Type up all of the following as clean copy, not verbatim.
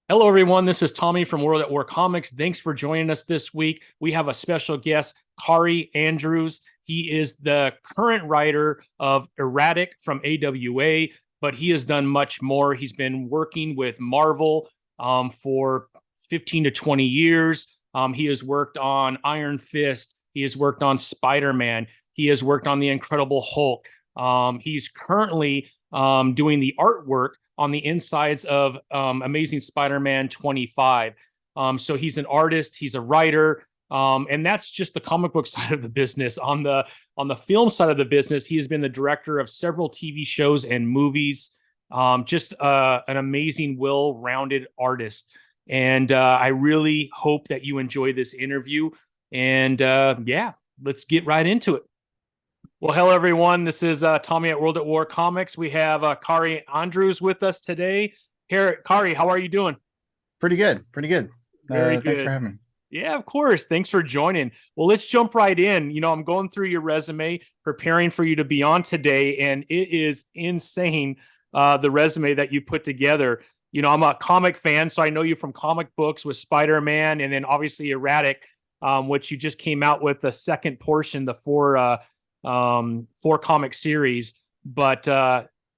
Hello, everyone. This is Tommy from World at War Comics. Thanks for joining us this week. We have a special guest, Kaare Andrews. He is the current writer of Erratic from AWA, but he has done much more. He's been working with Marvel for 15 to 20 years. He has worked on Iron Fist. He has worked on Spider-Man. He has worked on the Incredible Hulk. He's currently doing the artwork on the insides of Amazing Spider-Man 25. So he's an artist, he's a writer, and that's just the comic book side of the business. On the film side of the business, he has been the director of several TV shows and movies. Just an amazing, well-rounded artist. And I really hope that you enjoy this interview. And yeah, let's get right into it. Well, hello, everyone. This is Tommy at World at War Comics. We have Kaare Andrews with us today. Kaare, how are you doing? Pretty good. Pretty good. Very Thanks for good. having me. Yeah, of course. Thanks for joining. Well, let's jump right in. I'm going through your resume, preparing for you to be on today, and it is insane, the resume that you put together. I'm a comic fan, so I know you from comic books with Spider-Man, and then obviously Erratic, which you just came out with the second portion, the four comic series, but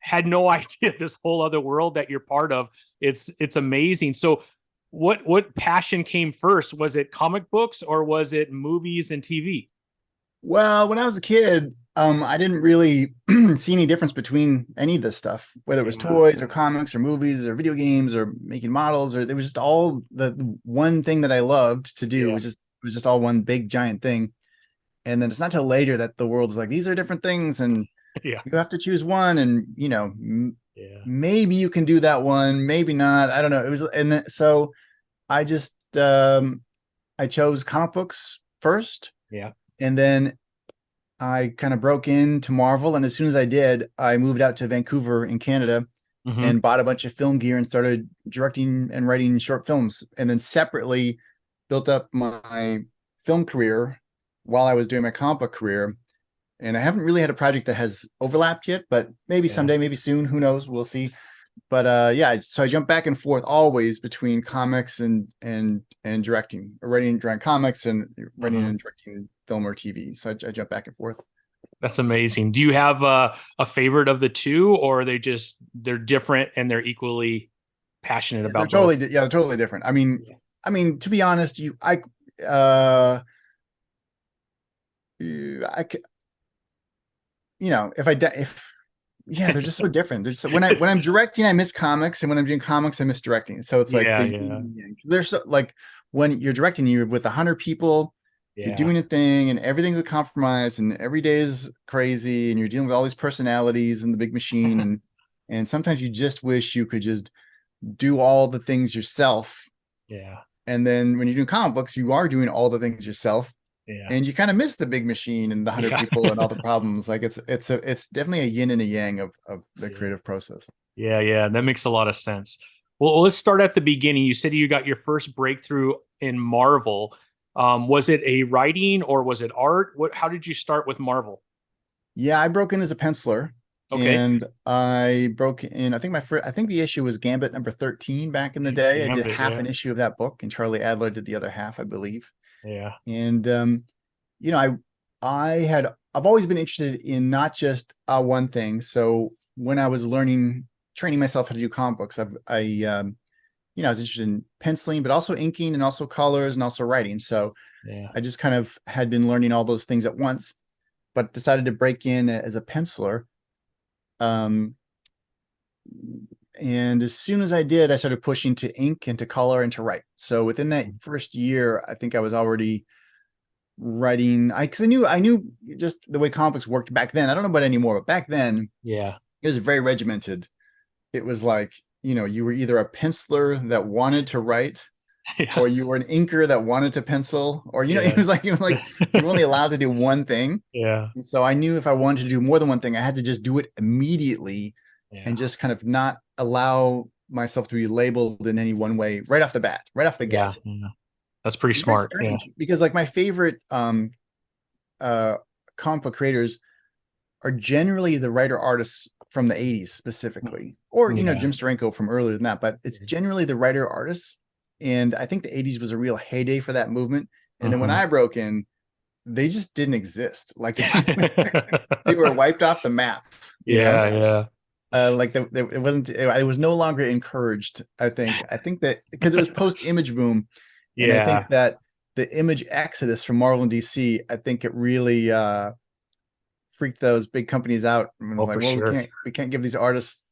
had no idea this whole other world that you're part of. It's amazing. So what passion came first? Was it comic books or was it movies and TV? Well, when I was a kid, I didn't really see any difference between any of this stuff, whether it was Yeah. toys or comics or movies or video games or making models, or it was just all the one thing that I loved to do Yeah. was just all one big giant thing. And then it's not till later that the world's like, these are different things, and Yeah. you have to choose one, and Yeah. maybe you can do that one, maybe not. I don't know. It was, and so I just I chose comic books first, Yeah. and then I kind of broke into Marvel. And as soon as I did, I moved out to Vancouver in Canada Hmm. and bought a bunch of film gear and started directing and writing short films. And then separately built up my film career while I was doing my comic book career. And I haven't really had a project that has overlapped yet, but maybe Yeah. someday, maybe soon, who knows? We'll see. But yeah, so I jump back and forth always between comics and directing, or writing and drawing comics and writing Hmm. and directing film or TV. So I jump back and forth. That's amazing. Do you have a favorite of the two, or are they're different and they're equally passionate Yeah, they're about both? they're totally different. Yeah. I mean, to be honest, uh, I, if I, if yeah, they're just so different. There's when It's, I'm directing, I miss comics, and when I'm doing comics, I miss directing. So it's like yeah. the Yeah. there's so, like when you're directing, you're with 100 people, you're Yeah. doing a thing, and everything's a compromise, and every day is crazy, and you're dealing with all these personalities and the big machine, and sometimes you just wish you could just do all the things yourself. Yeah. And then when you're doing comic books, you are doing all the things yourself, Yeah. and you kind of miss the big machine and the 100 Yeah. people and all the problems. Like it's definitely a yin and a yang of the Yeah. creative process. Yeah, yeah, that makes a lot of sense. Well, let's start at the beginning. You said you got your first breakthrough in Marvel. Was it a writing or was it art? How did you start with Marvel? Yeah, I broke in as a penciler, Okay. and I broke in. I think I think the issue was Gambit number 13 back in the day. I did Gambit, half yeah. an issue of that book, and Charlie Adler did the other half, I believe. Yeah. And you know, I've always been interested in not just one thing. So when I was training myself how to do comic books, I was interested in penciling, but also inking and also colors and also writing. So Yeah. I just kind of had been learning all those things at once, but decided to break in as a penciler. Um, and as soon as I did, I started pushing to ink and to color and to write. So within that first year, I think I was already writing. Because I knew just the way comics worked back then. I don't know about anymore, but back then Yeah. it was very regimented. It was like, you were either a penciler that wanted to write, Yeah. or you were an inker that wanted to pencil, or it Yeah. was like you were only allowed to do one thing. Yeah. And so I knew if I wanted to do more than one thing, I had to just do it immediately Yeah. and just kind of not allow myself to be labeled in any one way right off the bat, right off the Yeah. get. Yeah. That's pretty It's very smart. Yeah. strange because like my favorite uh comic book creators are generally the writer artists from the 80s specifically, or Yeah. Jim Steranko from earlier than that, but it's generally the writer artists. And I think the 80s was a real heyday for that movement. And then when I broke in, they just didn't exist. Like they were wiped off the map, Yeah. like it wasn't, it was no longer encouraged. I think that because it was post image boom. And I think Yeah. that the image exodus from Marvel and DC, I think it really freaked those big companies out. And was Oh, like, for well, sure. we can't give these artists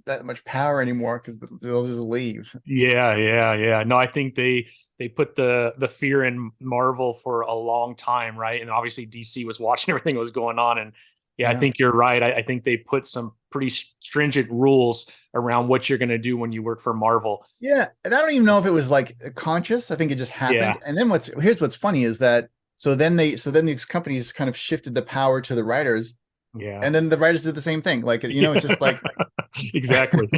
that much power anymore because they'll just leave. Yeah. No, I think they put the fear in Marvel for a long time, right? And obviously DC was watching everything that was going on. And yeah, I Yeah. think you're right. I think they put some pretty stringent rules around what you're going to do when you work for Marvel. Yeah. And I don't even know if it was like conscious. I think it just Yeah. happened. And then here's what's funny is that so then these companies kind of shifted the power to the writers, Yeah. and then the writers did the same thing. Like, it's just like, Exactly.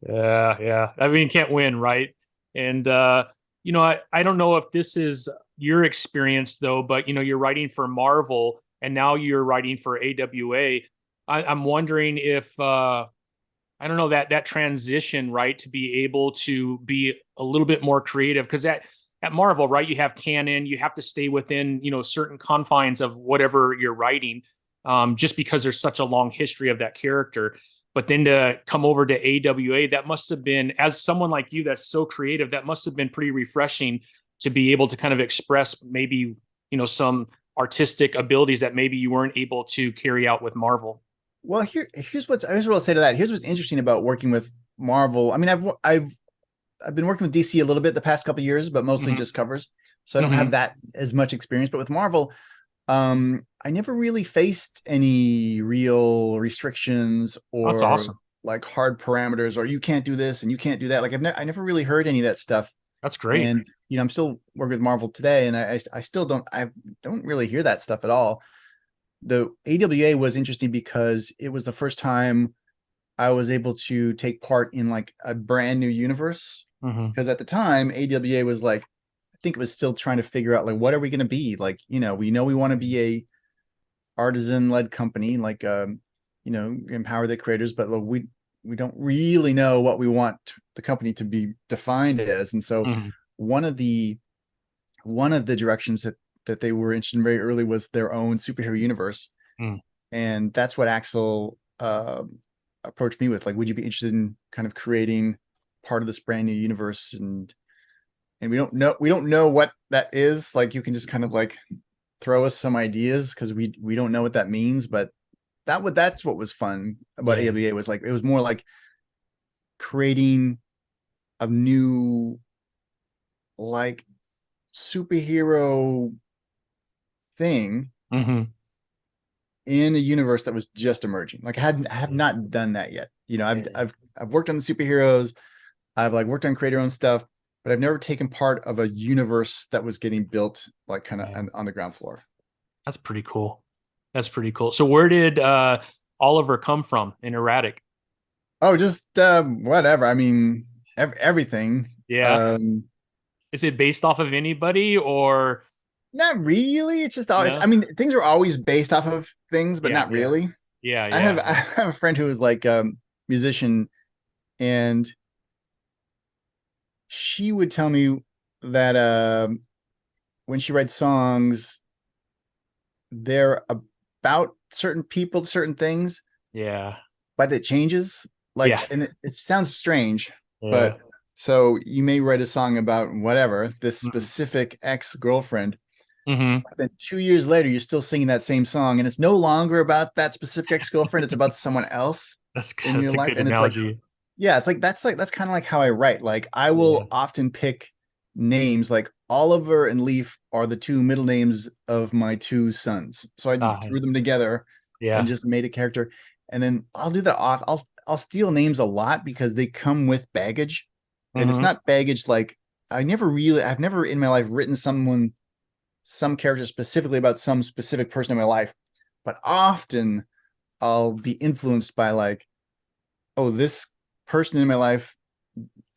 Yeah. I mean, can't win, right? And I don't know if this is your experience though, but you're writing for Marvel and now you're writing for AWA. I'm wondering if I don't know that transition, right, to be able to be a little bit more creative because at Marvel, right, you have canon, you have to stay within certain confines of whatever you're writing, just because there's such a long history of that character. But then to come over to AWA, that must have been, as someone like you that's so creative, that must have been pretty refreshing to be able to kind of express maybe some artistic abilities that maybe you weren't able to carry out with Marvel. well, here's what I'll say to that. Here's what's interesting about working with Marvel. I mean, I've been working with DC a little bit the past couple of years, but mostly Mm-hmm. just covers. So I don't Mm-hmm. have that as much experience. But with Marvel, I never really faced any real restrictions That's or awesome. like hard parameters, or you can't do this and you can't do that. Like I never really heard any of that stuff. That's great. And I'm still working with Marvel today, and I still don't really hear that stuff at all. The AWA was interesting because it was the first time I was able to take part in like a brand new universe. Mm-hmm. Because at the time, AWA was like, I think it was still trying to figure out like what are we going to be? Like, we want to be a artisan led company, like empower the creators, but look, we don't really know what we want the company to be defined as. And so Mm-hmm. one of the directions that they were interested in very early was their own superhero universe. Mm. And that's what Axel approached me with. Like, would you be interested in kind of creating part of this brand new universe? And we don't know what that is. Like, you can just kind of like throw us some ideas because we don't know what that means. But that's what was fun about Yeah. AWA, was like it was more like creating a new like superhero thing Mm-hmm. in a universe that was just emerging. Like I have not done that yet. I've worked on the superheroes. I've like worked on creator own stuff, but I've never taken part of a universe that was getting built like kind of Yeah. on the ground floor. That's pretty cool. That's pretty cool. So where did Oliver come from in Erratic? Oh, just whatever. I mean, everything. Yeah. Is it based off of anybody or Not really. It's just always. no? I mean, things are always based off of things, but Yeah, not yeah. really. Yeah, I have yeah. I have a friend who is like a musician, and she would tell me that when she writes songs, they're about certain people, certain things, Yeah. but it changes. Like, Yeah. and it sounds strange, Yeah. but so you may write a song about whatever, this Mm-hmm. specific ex-girlfriend. Mm-hmm. Then 2 years later, you're still singing that same song, and it's no longer about that specific ex-girlfriend. It's about someone else That's in your that's a life. good And it's like, analogy. yeah, it's like that's kind of like how I write. Like I Yeah. will often pick names, like Oliver and Leaf are the two middle names of my two sons. So I Uh, threw them together and yeah. just made a character. And then I'll do that off. I'll steal names a lot because they come with baggage. And it's Mm-hmm. not baggage like I've never in my life written some character specifically about some specific person in my life, but often I'll be influenced by like, oh, this person in my life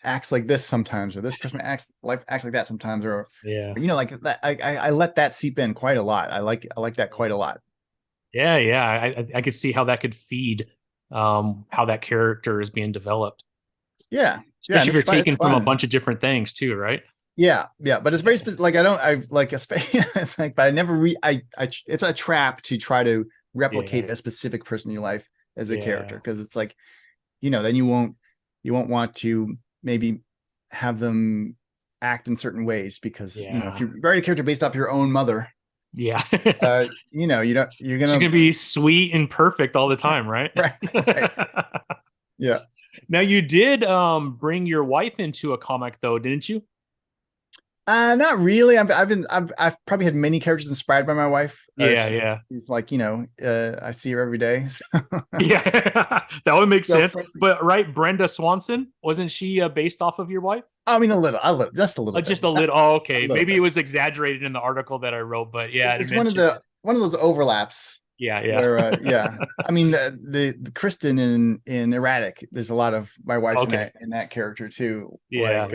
acts like this sometimes, or this person acts like that sometimes, or Yeah. like that. I let that seep in quite a lot. I like that quite a lot. Yeah. I could see how that could feed how that character is being developed, Yeah, yeah, and especially if you're it's taking from a fun. bunch of different things too, right? Yeah, yeah, but it's Yeah, very specific. Like I don't, I like, it's like, but I never it's a trap to try to yeah, replicate a specific person in your life as a character, yeah, because it's like, then you won't want to maybe have them act in certain ways, because if yeah, you write a character based off your own mother, yeah. you don't, you're She's gonna gonna be sweet and perfect all the time, right? right, right, yeah. Now you did bring your wife into a comic though, didn't you? Not really. I've probably had many characters inspired by my wife. Yeah, yeah. She's like, I see her every day. Yeah, that would make So sense. for instance, But right, Brenda Swanson, wasn't she based off of your wife? I mean, a little, just a little bit, Just a not little. Oh, a okay. little Maybe it bit. was exaggerated in the article that I wrote, but yeah, it It's one of mentioned the it. one of those overlaps Yeah, yeah. where, yeah. I mean, the Kristen in Erratic, there's a lot of my wife in Okay. that character too. Yeah,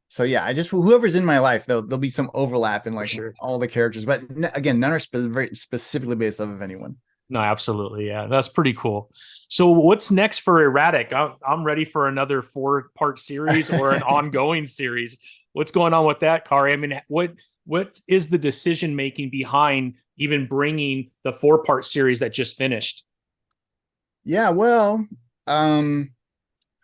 So yeah, I just, whoever's in my life, there'll be some overlap in for like sure. all the characters, but again, none are very specifically based off of anyone. No, absolutely. Yeah, that's pretty cool. So, what's next for Erratic? I'm ready for another 4-part series or an ongoing series. What's going on with that, Kari? I mean, what is the decision making behind even bringing the 4-part series that just finished? Yeah, well, um,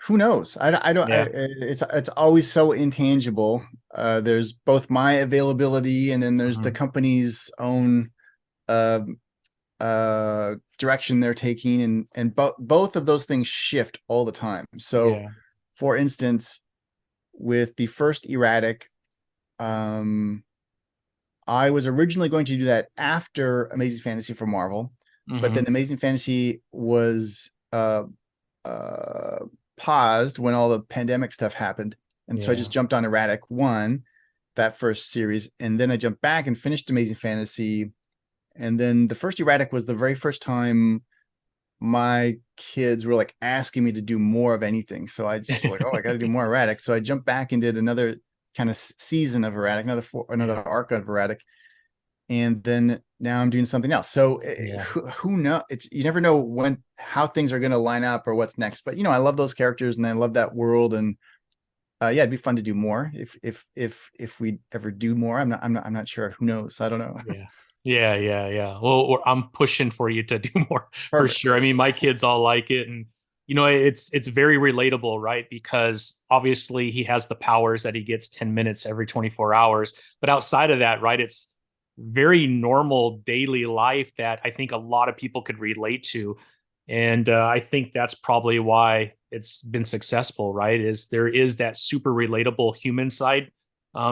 who knows? I don't. Yeah, It's always so intangible. There's both my availability, and then there's the hmm company's own uh, direction they're taking, and both of those things shift all the time. So, yeah, for instance, with the first Erratic, um, I was originally going to do that after Amazing Fantasy for Marvel, but hmm then Amazing Fantasy was uh, paused when all the pandemic stuff happened. And so I yeah, just jumped on Erratic 1, that first series. And then I jumped back and finished Amazing Fantasy. And then the first Erratic was the very first time my kids were like asking me to do more of anything. So I just was like, oh, I got to do more Erratic. So I jumped back and did another kind of season of Erratic, another yeah, arc of Erratic, and then now I'm doing something else. So yeah. who know? It's, you never know how things are going to line up or what's next. But I love those characters and I love that world, and yeah, it'd be fun to do more if we ever do more. I'm not sure. Who knows? I don't know. Yeah. Yeah. Well, I'm pushing for you to do more for Perfect. sure. I mean, my kids all like it, and it's very relatable, right? Because obviously he has the powers that he gets 10 minutes every 24 hours, but outside of that, right, it's very normal daily life that I think a lot of people could relate to, and I think that's probably why it's been successful, right? Is there is that super relatable human side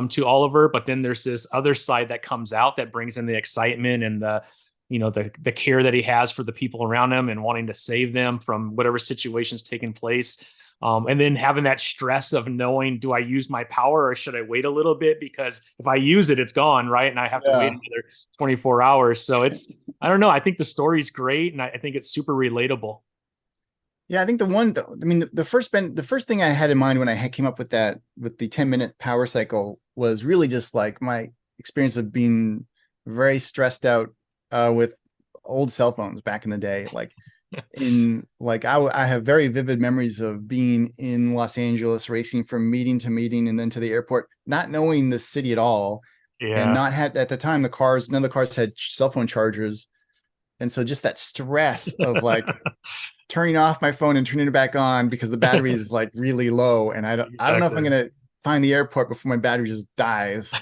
to Oliver, but then there's this other side that comes out that brings in the excitement and the care that he has for the people around him and wanting to save them from whatever situation's taking place. And then having that stress of knowing, do I use my power or should I wait a little bit? Because if I use it, it's gone, right? And I have to wait Yeah. another 24 hours. So I don't know. I think the story's great and I think it's super relatable. Yeah, I think I mean, the first thing I had in mind when I came up with the 10-minute power cycle was really just like my experience of being very stressed out with old cell phones back in the day. Like, I have very vivid memories of being in Los Angeles, racing from meeting to meeting and then to the airport, not knowing the city at all, and Yeah. not had at the time none of the cars had cell phone chargers, and so just that stress of like turning off my phone and turning it back on because the battery is like really low, and I don't know if I'm Exactly. gonna find the airport before my battery just dies.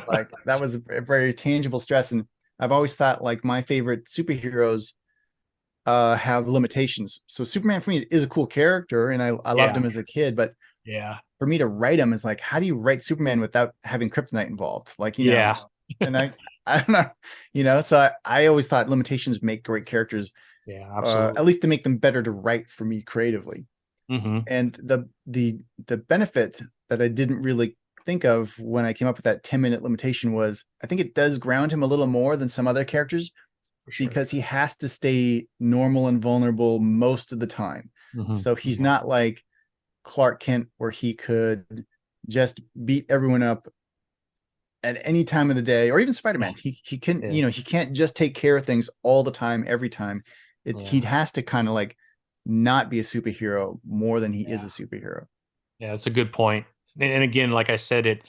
Like, that was a very tangible stress, and I've always thought like my favorite superheroes have limitations. So Superman for me is a cool character, and I loved Yeah. him as a kid, but Yeah. for me to write him is like, how do you write Superman without having kryptonite involved? Like, Yeah. and I don't know, so I always thought limitations make great characters, Yeah. at Absolutely. least to make them better to write for me creatively. Hmm. And the benefit that I didn't really think of when I came up with that 10-minute limitation was, I think it does ground him a little more than some other characters, For sure. because he has to stay normal and vulnerable most of the time. So he's Yeah. not like Clark Kent, where he could just beat everyone up at any time of the day, or even Spider-Man. He can, Yeah. you know, he can't just take care of things all the time, every time. He Yeah. has to kind of like not be a superhero more than he is Yeah. a superhero. Yeah, that's a good point. And again, like I said, it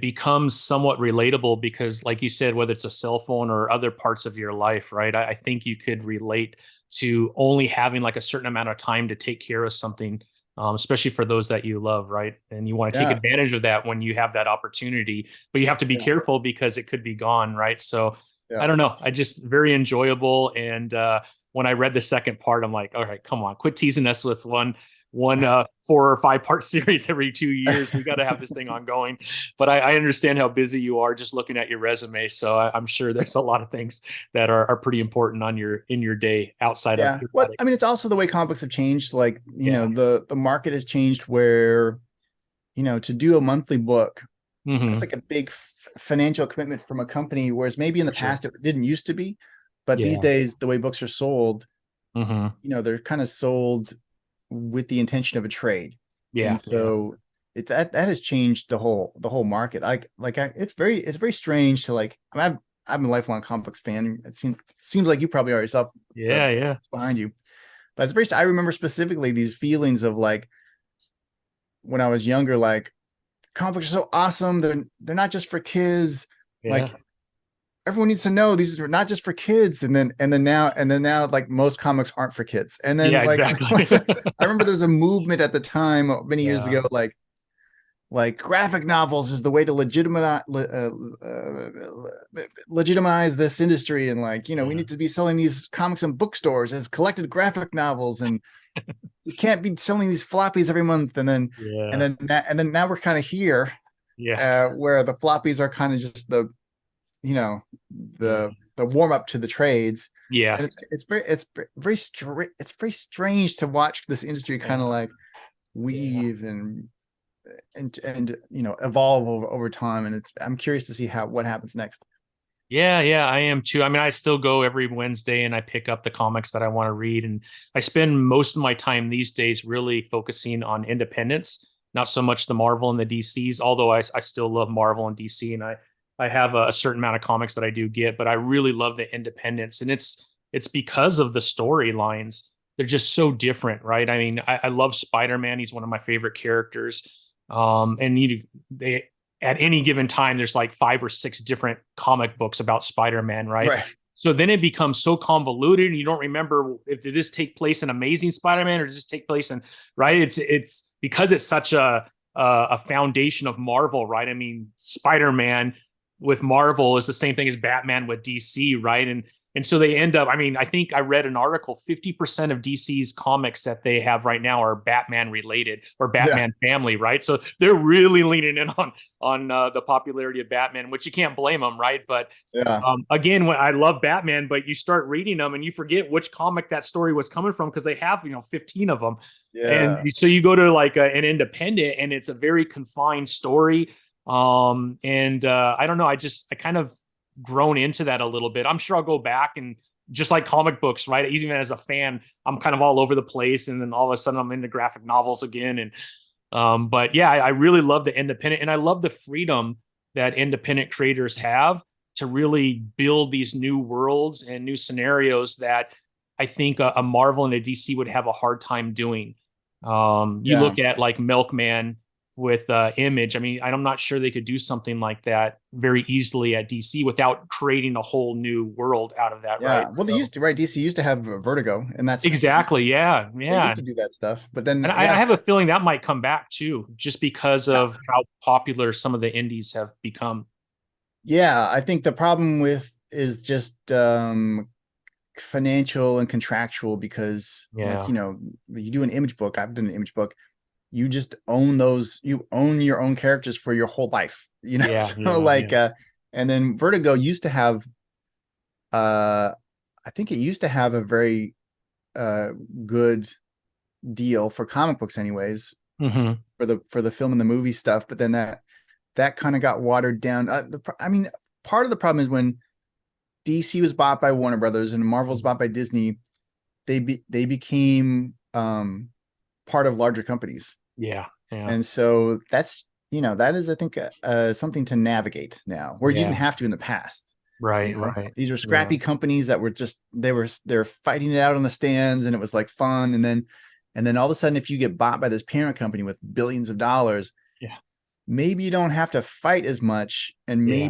becomes somewhat relatable because, like you said, whether it's a cell phone or other parts of your life, right? I think you could relate to only having like a certain amount of time to take care of something, especially for those that you love, right? And you want to take Yeah, advantage of that when you have that opportunity, but you have to be yeah, careful because it could be gone, right? So yeah. I don't know. I just very enjoyable. And when I read the second part, I'm like, all right, come on, quit teasing us with one 4 or 5 part series every 2 years. We got to have this thing ongoing. But I understand how busy you are just looking at your resume. So I'm sure there's a lot of things that are pretty important on your in your day outside of Yeah. Well, Erratic. I mean, it's also the way comic books have changed. Like, you Yeah. know, the market has changed where, you know, to do a monthly book, that's Hmm. like a big financial commitment from a company, whereas maybe in the For sure. past it didn't used to be. But these Yeah. days, the way books are sold, Hmm. you know, they're kind of sold with the intention of a trade. Yeah. And Yeah. so that has changed the whole market. It's very strange to like, I'm a lifelong comic books fan. It seems like you probably are yourself, the Yeah. Yeah. it's behind you. But it's very, I remember specifically these feelings of like when I was younger, like comic books are so awesome. They're not just for kids. Yeah. Like everyone needs to know these are not just for kids. And then now like most comics aren't for kids. And then Yeah. like Exactly. I remember there was a movement at the time many years Yeah. ago, like graphic novels is the way to legitimize this industry, and like, you know, we Yeah. need to be selling these comics in bookstores as collected graphic novels, and we can't be selling these floppies every month. And then and Yeah. then and then now we're kind of here, Yeah. where the floppies are kind of just the, you know, Yeah. the warm up to the trades. Yeah. And it's very strange to watch this industry kind of Yeah. like Yeah. weave and you know, evolve over time. And I'm curious to see what happens next. Yeah, yeah, I am too. I mean, I still go every Wednesday and I pick up the comics that I want to read. And I spend most of my time these days really focusing on independence, not so much the Marvel and the DCs, although I still love Marvel and DC. And I have a certain amount of comics that I do get, but I really love the independence. And it's because of the storylines. They're just so different, right? I mean, I love Spider-Man. He's one of my favorite characters. And they at any given time, there's like 5 or 6 different comic books about Spider-Man, right? Right. So then it becomes so convoluted, and you don't remember if did this take place in Amazing Spider-Man or does this take place in, right? It's because it's such a foundation of Marvel, right? I mean, Spider-Man with Marvel is the same thing as Batman with DC, right? And so they end up, I mean, I think I read an article, 50% of DC's comics that they have right now are Batman related or Yeah. Batman family, right? So they're really leaning in on the popularity of Batman, which you can't blame them, right? But Yeah. again, when I love Batman, but you start reading them and you forget which comic that story was coming from because they have, 15 of them. And Yeah. so you go to like an independent and it's a very confined story. And I don't know, I kind of grown into that a little bit. I'm sure I'll go back and just like comic books, right? Even as a fan, I'm kind of all over the place, and then all of a sudden I'm into graphic novels again. And but yeah, I really love the independent, and I love the freedom that independent creators have to really build these new worlds and new scenarios that I think a Marvel and a DC would have a hard time doing. You Yeah. look at like Milkman with Image. I mean, I'm not sure they could do something like that very easily at DC without creating a whole new world out of that, right? Yeah. Well, they So used to, right? DC used to have Vertigo, and exactly, yeah, they yeah. used to do that stuff. But then, And yeah, I have a feeling that might come back too, just because yeah, of how popular some of the indies have become. yeah. I think the problem with is just financial and contractual, because like, Yeah, you know, you do an image book. I've done an image book. You just you own your own characters for your whole life, you know. yeah, So yeah, like, yeah. and then Vertigo used to have, uh I think it used to have a very uh good deal for comic books anyways, Hmm. for the film and the movie stuff. But then that kind of got watered down. I mean, part of the problem is when DC was bought by Warner Brothers and Marvel was bought by Disney, they became part of larger companies. Yeah, yeah, And so that's that is, I think, something to navigate now, where you didn't Yeah. have to in the past. Right. Right. These are Yeah. scrappy companies that were just they're fighting it out on the stands, and it was like fun. And then all of a sudden, if you get bought by this parent company with billions of dollars, Yeah. maybe you don't have to fight as much, and Yeah.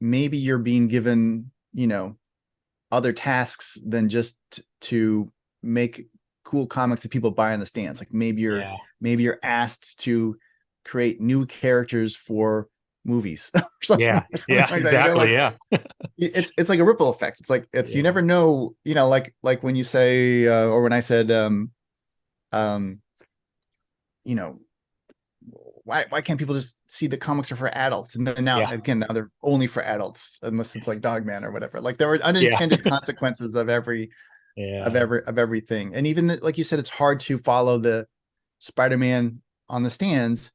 maybe you're being given, other tasks than just to make cool comics that people buy on the stands. Like Yeah. maybe you're asked to create new characters for movies or something, Yeah. Yeah. like that. Exactly. Like Yeah. it's like a ripple effect. It's like you Yeah. never know, like when you say, or when I said, um, you know, why can't people just see the comics are for adults? And then Yeah. now they're only for adults, unless it's like Dogman or whatever. Like there were Yeah. unintended consequences of Yeah. everything. And even like you said, it's hard to follow the Spider-Man on the stands.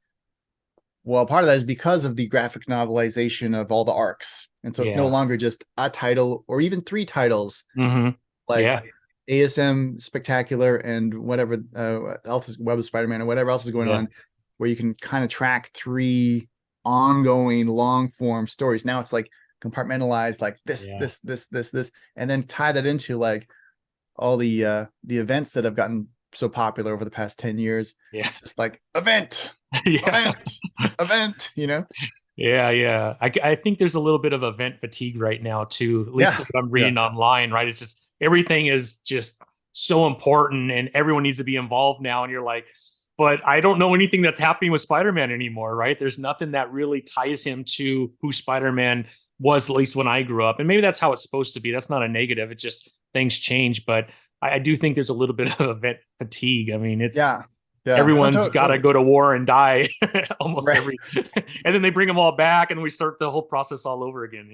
Well, part of that is because of the graphic novelization of all the arcs. And so it's no Yeah. longer just a title or even three titles, Hmm. like Yeah. ASM Spectacular and whatever else is Web of Spider-Man or whatever else is going Yeah. on, where you can kind of track three ongoing long form stories. Now it's like compartmentalized, like Yeah. this, and then tie that into like all the events that have gotten so popular over the past 10 years. Yeah. Just like event, Yeah. event, event. Yeah, yeah. I think there's a little bit of event fatigue right now too. At least Yeah, what I'm yeah, reading online, right? It's just everything is just so important and everyone needs to be involved now. And you're like, but I don't know anything that's happening with Spider-Man anymore, right? There's nothing that really ties him to who Spider-Man was, at least when I grew up. And maybe that's how it's supposed to be. That's not a negative. It's just things change. But I do think there's a little bit of event fatigue. I mean, it's yeah, yeah. No, everyone's got to totally. go to war and die almost Right. every and then they bring them all back and we start the whole process all over again.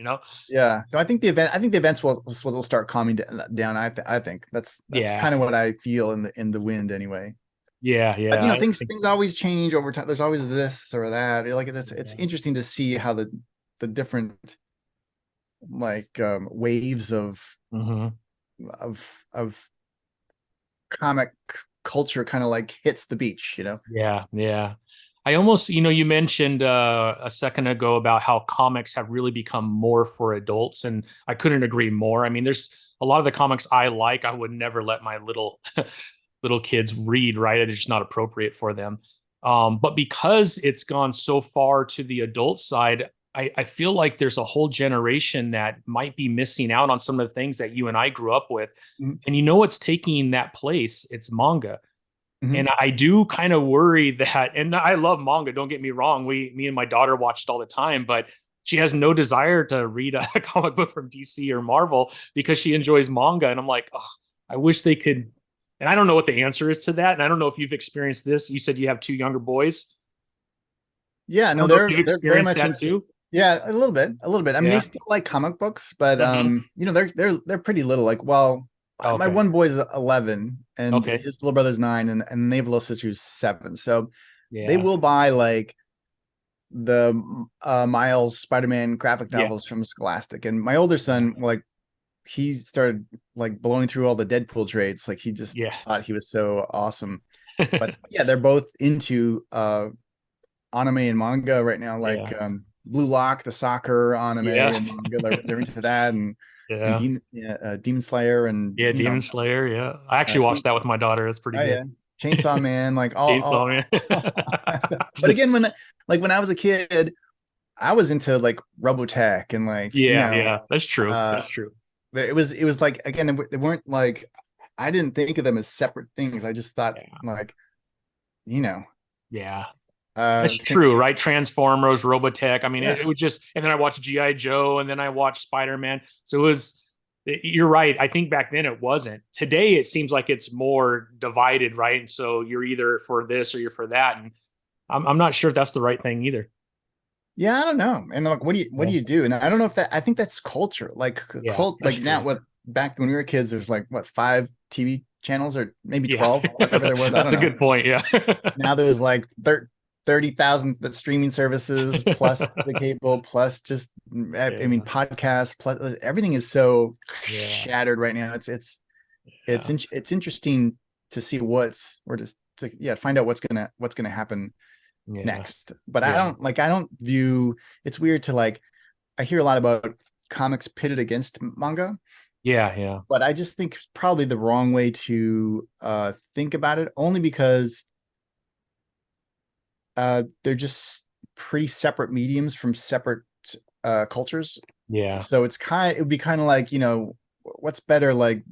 Yeah. No, I think the events will start calming down. I think that's Yeah, kind of what I feel in the wind anyway. yeah, But yeah, I think things so. always change over time. There's always this or that. Like it's Yeah, interesting to see how the different like waves hmm, of comic culture kind of like hits the beach. yeah, yeah. I almost, you mentioned a second ago about how comics have really become more for adults, and I couldn't agree more. I mean, there's a lot of the comics I like, I would never let my little kids read, right? It's just not appropriate for them. But because it's gone so far to the adult side, I feel like there's a whole generation that might be missing out on some of the things that you and I grew up with. And what's taking that place? It's manga. Mm-hmm. And I do kind of worry that, and I love manga, don't get me wrong. Me and my daughter watched all the time, but she has no desire to read a comic book from DC or Marvel because she enjoys manga. And I'm like, oh, I wish they could. And I don't know what the answer is to that. And I don't know if you've experienced this. You said you have two younger boys. Yeah, I no, don't know if you've they're very experienced much that into. too. Yeah, a little bit, a little bit. I mean, they Yeah. still like comic books, but Hmm. they're pretty little. Like, well, my Okay. one boy's 11, and Okay. his little brother's 9, and they have a little sister who's 7. So they Yeah. will buy like the Miles Spider-Man graphic Yeah. novels from Scholastic, and my older Yeah. son, like, he started like blowing through all the Deadpool trades. Like, he just Yeah. thought he was so awesome. But yeah, they're both into anime and manga right now, like Yeah. Blue Lock, the soccer anime Yeah. and manga. They're into that, and Yeah. Demon Slayer, and Yeah. Demon Slayer. Yeah. I actually Chain, watched that with my daughter. It's pretty oh good. yeah, Chainsaw Man, like Chainsaw Man. all that stuff. But again, when I was a kid, I was into like Robotech and like Yeah, yeah, that's true. uh That's true. it was like, again, they weren't like, I didn't think of them as separate things. I just thought Yeah, like, you know yeah, that's think true, right? Transformers, Robotech. I mean, yeah. it would just, and then I watched GI Joe, and then I watched Spider Man. So it was. You're right. I think back then it wasn't. Today it seems like it's more divided, right? And so you're either for this or you're for that, and I'm not sure if that's the right thing either. Yeah, I don't know. And like, what do Yeah, you do? And I don't know if that, I think that's culture. Like yeah, that's like now, true. what, back when we were kids, there's like what, 5 TV channels, or maybe Yeah, 12, whatever there was. I that's don't a know. good point. Yeah, Now there's like 30,000 streaming services plus the cable plus just, I mean, yeah, podcasts plus everything is so yeah, shattered right now. yeah, It's interesting to see what's or just to, yeah, find out what's gonna happen Yeah. next. But Yeah. I don't view, it's weird to like, I hear a lot about comics pitted against manga, Yeah. Yeah. but I just think it's probably the wrong way to think about it, only because they're just pretty separate mediums from separate cultures. Yeah. So it would be kind of like, what's better, like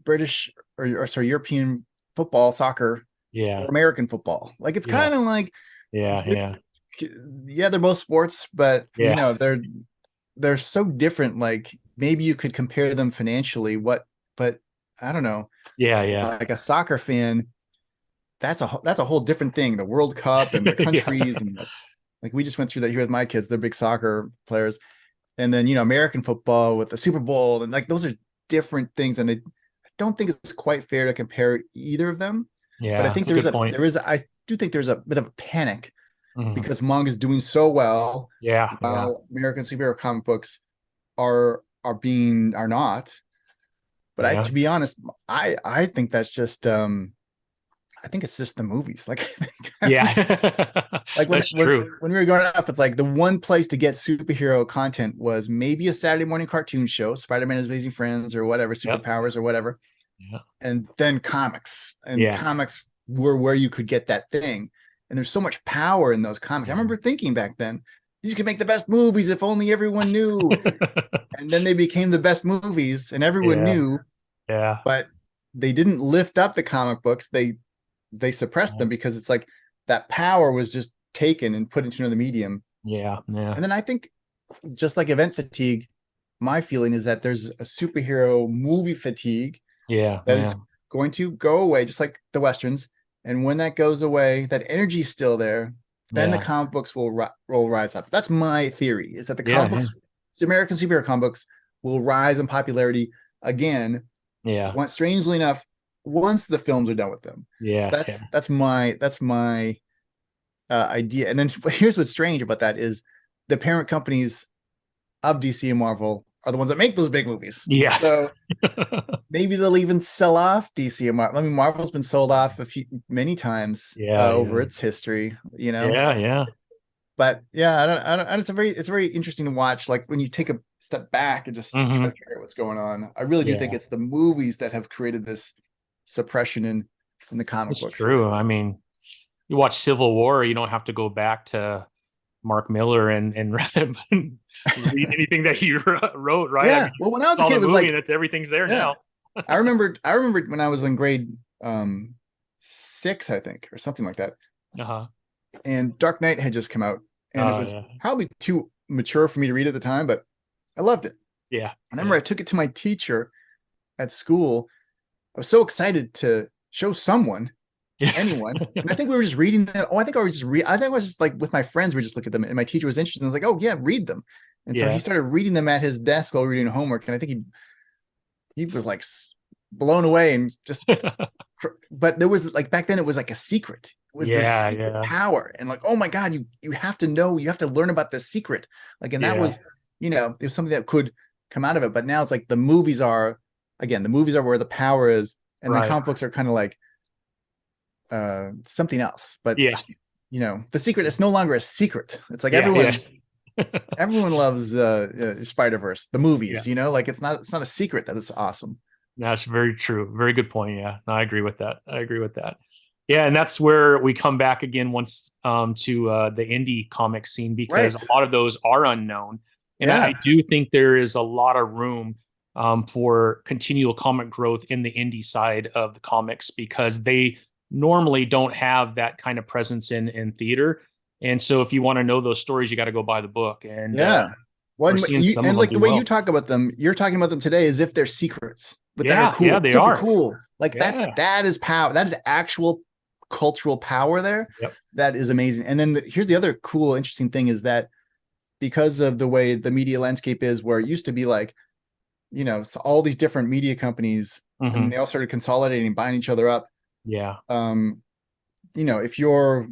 British or sorry, European football, soccer, or Yeah. American football? Like it's Yeah. kind of like, Yeah. Yeah. yeah, they're both sports, but Yeah. they're so different. Like maybe you could compare them financially, but I don't know. Yeah. Yeah. Like a soccer fan, that's a whole different thing. The World Cup and the Yeah. countries and like we just went through that here with my kids. They're big soccer players, and then American football with the Super Bowl, and like those are different things. And I don't think it's quite fair to compare either of them. But I Yeah. think That's a good point. I do think there's a bit of a panic Mhm. because manga is doing so well Yeah. Yeah. while American superhero comic books are not. But Yeah. to be honest, I think that's just I think it's just the movies. Like I Yeah. think like That's true. when we were growing up, it's like the one place to get superhero content was maybe a Saturday morning cartoon show, Spider-Man and His Amazing Friends or whatever, Yep. superpowers or whatever, Yeah. and then comics. And Yeah. comics were where you could get that thing. And there's so much power in those comics. I remember thinking back then, these could make the best movies if only everyone knew. And then they became the best movies and everyone Yeah. knew, Yeah. but they didn't lift up the comic books. They suppressed them because it's like that power was just taken and put into another medium. Yeah. Yeah. And then I think just like event fatigue, my feeling is that there's a superhero movie fatigue Yeah. that Yeah. is going to go away, just like the Westerns. And when that goes away, that energy's still there. Then the Yeah. comic books will rise up. That's my theory, is that the Yeah. comic books, the American superhero comic books, will rise in popularity again. Yeah. Strangely enough, once the films are done with them. Yeah. That's my idea. And then here's what's strange about that is the parent companies of DC and Marvel are the ones that make those big movies. Yeah. So maybe they'll even sell off DC and Marvel. I mean, Marvel's been sold off many times Yeah. over its history, Yeah. Yeah. But yeah, I don't. It's very interesting to watch. Like when you take a step back and just try to figure out what's going on. I really do think it's the movies that have created this suppression in the comic books. True. I mean, you watch Civil War, you don't have to go back to Mark Miller and read anything that he wrote, right? Yeah. I mean, well, when I was a kid, it was like that's everything's there now. I remember when I was in grade 6, I think, or something like that. Uh-huh. And Dark Knight had just come out, and it was probably too mature for me to read at the time, but I loved it. Yeah. I remember I took it to my teacher at school. I was so excited to show someone, anyone. And I think we were just reading them. I think I was just like with my friends, we just look at them, and my teacher was interested and was like, oh yeah, read them. And so he started reading them at his desk while reading homework. And I think he was like blown away and just, but there was like, back then it was like a secret. It was this secret power. And like, oh my God, you have to know, you have to learn about this secret. Like, and that was, it was something that could come out of it. But now it's like the movies are where the power is. And the comic books are kind of like something else. But the secret is no longer a secret. It's like everyone loves Spider-Verse, the movies, like it's not a secret that it's awesome. That's very true. Very good point. Yeah, no, I agree with that. Yeah, and that's where we come back again once to the indie comic scene, because a lot of those are unknown. And I do think there is a lot of room for continual comic growth in the indie side of the comics, because they normally don't have that kind of presence in theater. And so if you want to know those stories, you got to go buy the book. And and like the way you talk about them, you're talking about them today as if they're secrets, but that are cool. Yeah, they are cool. Like that is power. That is actual cultural power there. That is amazing. And then here's the other cool, interesting thing is that because of the way the media landscape is, where it used to be like, so all these different media companies, and they all started consolidating, buying each other up. If you're,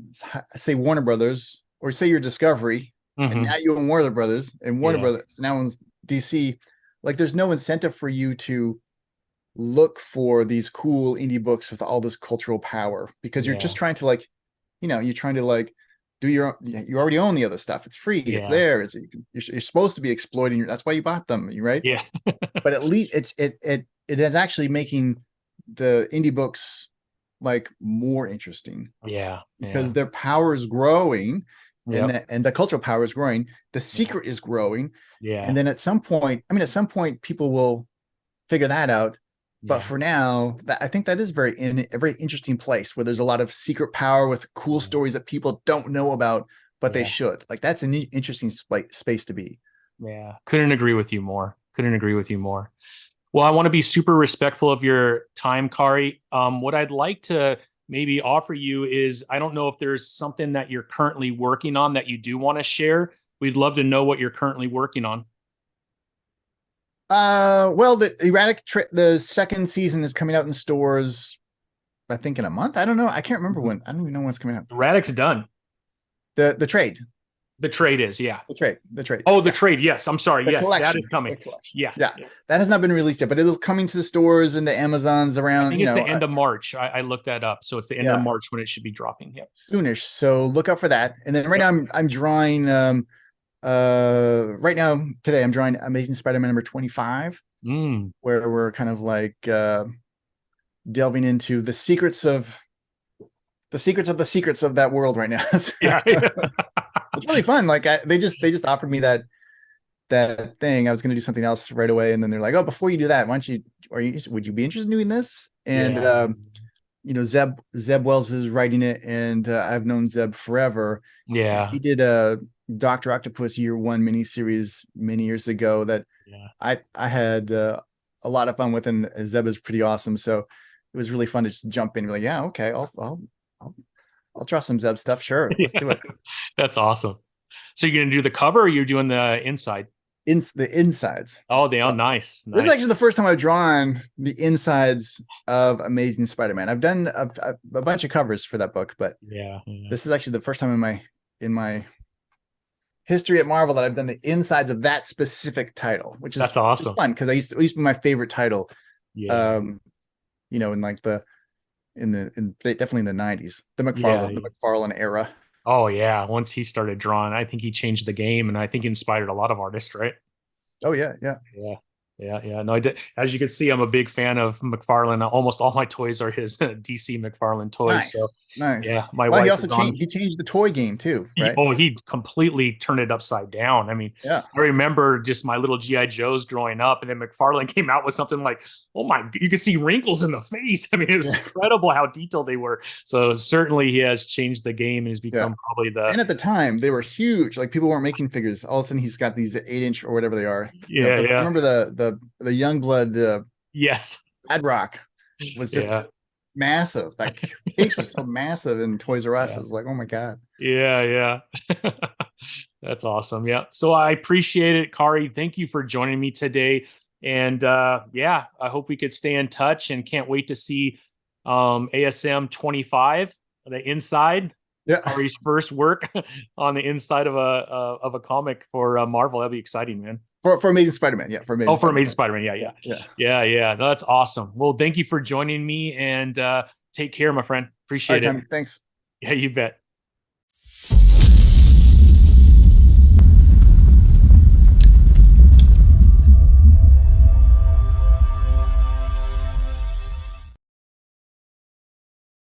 say, Warner Brothers, or say you're Discovery, and now you own Warner Brothers, and Warner Brothers now owns DC, like there's no incentive for you to look for these cool indie books with all this cultural power, because you're just trying to like, you're trying to like do your own, you already own the other stuff. It's free. It's Yeah. there. You're supposed to be exploiting that's why you bought them, right? Yeah. But at least it is actually making the indie books like more interesting Yeah. because Yeah. their power is growing, and Yep. the cultural power is growing. The secret is growing, and Yeah. then at some point, I mean, at some point, people will figure that out. But Yeah. for now, I think that is in a very interesting place where there's a lot of secret power with cool Yeah. stories that people don't know about, but they Yeah. should. Like that's an interesting space to be. Yeah. Couldn't agree with you more. Couldn't agree with you more. Well, I want to be super respectful of your time, Kari. What I'd like to maybe offer you is I don't know if there's something that you're currently working on that you do want to share. We'd love to know what you're currently working on. Well, the Erratic the second season is coming out in stores, I think in a month. I don't know. I can't remember when. I don't even know when it's coming out. Erratic's done. The trade. The trade is, yeah. The trade. Oh, the trade. Yes. I'm sorry. The Yes, collection. that is coming. The collection. Yeah. Yeah. That has not been released yet, but it is coming to the stores and the Amazons I around, think it's the end of March. I looked that up. So it's the end of March when it should be dropping. Yep. Soonish. So look out for that. And then right now I'm drawing right now today I'm drawing Amazing Spider-Man number 25, where we're kind of like delving into the secrets of the secrets of that world right now. Yeah. It's really fun. Like they just offered me that thing. I was going to do something else right away, and then they're like, "Oh, before you do that, why don't you? Would you be interested in doing this?" And you know, Zeb Wells is writing it, and I've known Zeb forever. Yeah, he did a Dr. Octopus Year One miniseries many years ago that I had a lot of fun with, and Zeb is pretty awesome. So it was really fun to just jump in and be like, "Yeah, okay, I'll try some Zeb stuff. Sure, let's do it." That's awesome. So you're gonna do the cover, or you're doing the inside? The insides. Oh, they are nice. This is actually the first time I've drawn the insides of Amazing Spider-Man. I've done a bunch of covers for that book, but this is actually the first time in my history at Marvel that I've done the insides of that specific title, which is that's awesome. Fun because it used to be my favorite title. Yeah. You know, in like definitely in the 90s, the McFarlane era. Oh yeah, once he started drawing, I think he changed the game, and I think he inspired a lot of artists, right? Oh yeah. No, I did. As you can see, I'm a big fan of McFarlane. Almost all my toys are his DC McFarlane toys. Nice. So nice. Yeah, my wife. He also changed the toy game too, right? He completely turned it upside down. I mean, I remember just my little GI Joes growing up, and then McFarlane came out with something like, "Oh my!" You could see wrinkles in the face. I mean, it was incredible how detailed they were. So certainly, he has changed the game and has become probably the. And at the time, they were huge. Like people weren't making figures. All of a sudden, he's got these 8-inch or whatever they are. I remember the Youngblood. Yes. Ad Rock was just massive. That case was so massive in Toys R Us. It was like, oh my god. Yeah. That's awesome. Yeah. So I appreciate it, Kari. Thank you for joining me today. And I hope we could stay in touch, and can't wait to see ASM 25, the inside. Kari's first work on the inside of a comic for Marvel. That'll be exciting, man. For Amazing Spider-Man, for Amazing Spider-Man, yeah. No, that's awesome. Well, thank you for joining me, and take care, my friend. Appreciate it. Thanks. Yeah, you bet.